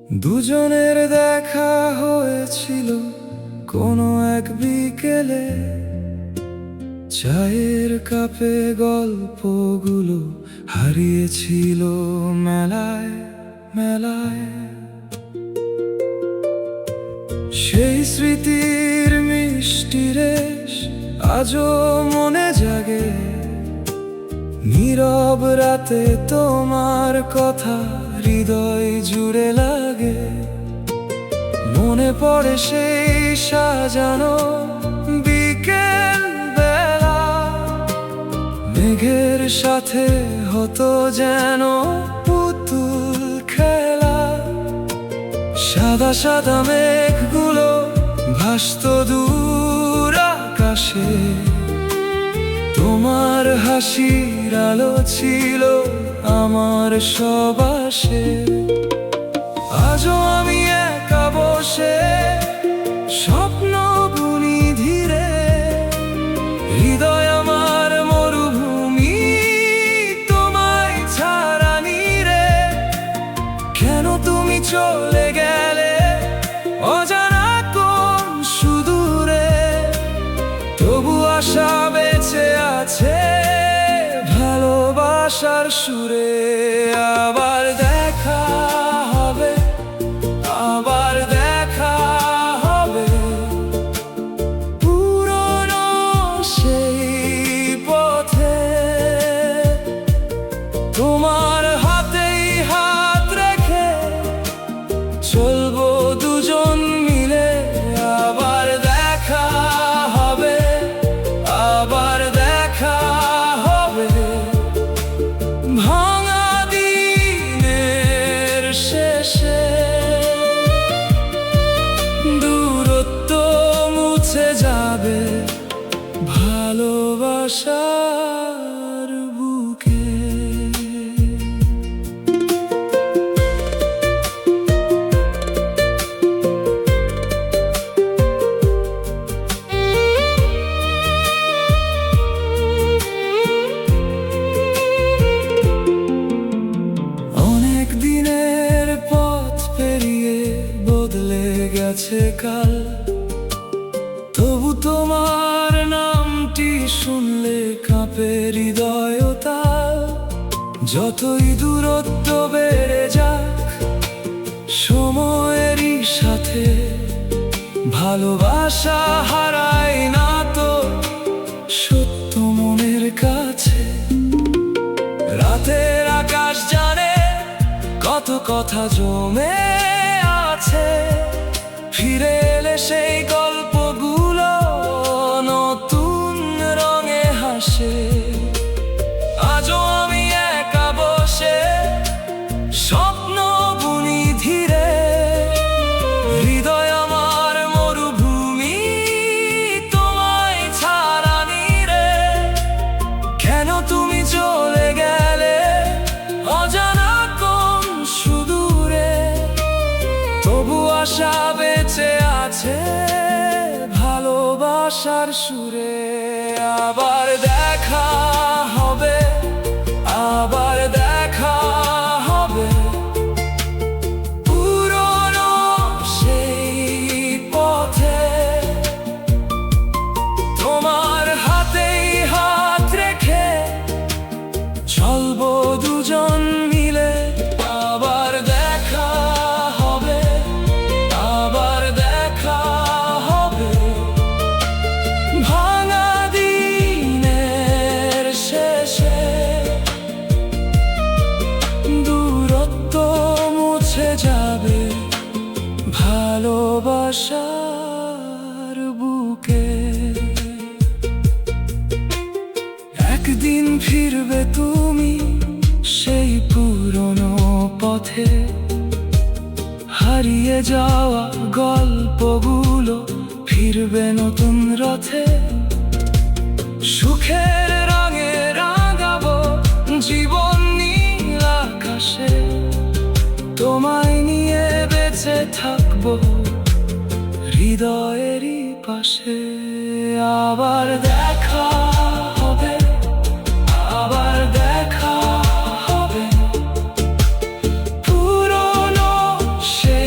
দুজনের দেখা হয়েছিল কোনো এক বিকেলে, চায়ের কাপে গল্পগুলো হারিয়েছিল মেলায় মেলায়। সেই স্মৃতির মিষ্টি রেশ আজও মনে জাগে, নীরব রাতে তোমার কথা হৃদয় জুড়ে লাগে। মনে পড়ে সেই সাজানো বিকেল বেলা, মেঘের সাথে হতো যেন পুতুল খেলা। সাদা সাদা মেঘগুলো ভাসতো দূর আকাশে, তোমার হাসির আলো ছিল আমার সব আশে। আজও আমি একা বসে স্বপ্ন বুনি ধীরে, হৃদয় আমার মরুভূমি তোমায় ছাড়া নীরে। কেন তুমি চলে গেলে অজানা কোন সুদূরে, তবু আশা বেঁচে আছে ভালোবাসার সুরে। আবার দেখা হবে, আবার দেখা হবে, পুরনো সেই পথে। তোমার হাতেই হাত রেখে চলবো দুজন মিলে। আবার দেখা হবে, আবার দেখা হবে, ভাঙা দিনের শেষে। দূরত্ব মুছে যাবে ভালোবাসার বুকে। অনেক দিনের পথ পেরিয়ে বদলে গেছে কাল, তবু তোমার নামটি শুনলে কাঁপে হৃদয় তাল। যতই দূরত্ব বেড়ে যাক সময়েরই সাথে, ভালোবাসা হারায় না তো সত্য মনের কাছে। রাতের আকাশ জানে কত কথা জমে আছে, ফিরে এলে সেই গল্পগুলো নতুন রঙে হাসে। আজও আমি একা বসে স্বপ্ন বুনি ধীরে, হৃদয় আমার মরুভূমি তোমায় ছাড়া নীরে। কেন তুমি চলে গেলে অজানা কোন সুদূরে, তবু আশা বেঁচে আছে ভালোবাসার সুরে। আবার দেখা হবে, আবার দেখা হবে, পুরনো সেই পথে। তোমার হাতেই হাত রেখে চলবো দুজন মিলে। আবার দেখা হবে, আবার দেখা হবে, ভাঙা দিনের শেষে। দূরত্ব মুছে যাবে ভালোবাসার বুকে। একদিন ফিরবে তুমি সেই পুরনো পথে, হারিয়ে যাওয়া গল্পগুলো ফিরবে নতুন রথে। সুখের রঙে রাঙাবো জীবন নীল আকাশে, তোমায় নিয়ে বেঁচে থাকবো হৃদয়েরই পাশে। আবার দেখা হবে, আবার দেখা হবে, পুরনো সে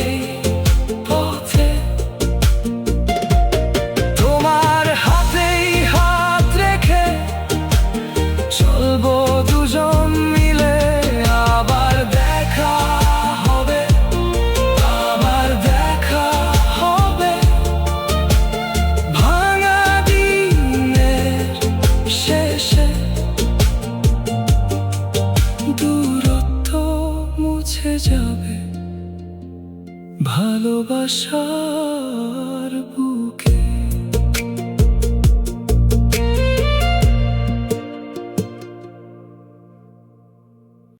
ভালোবাসার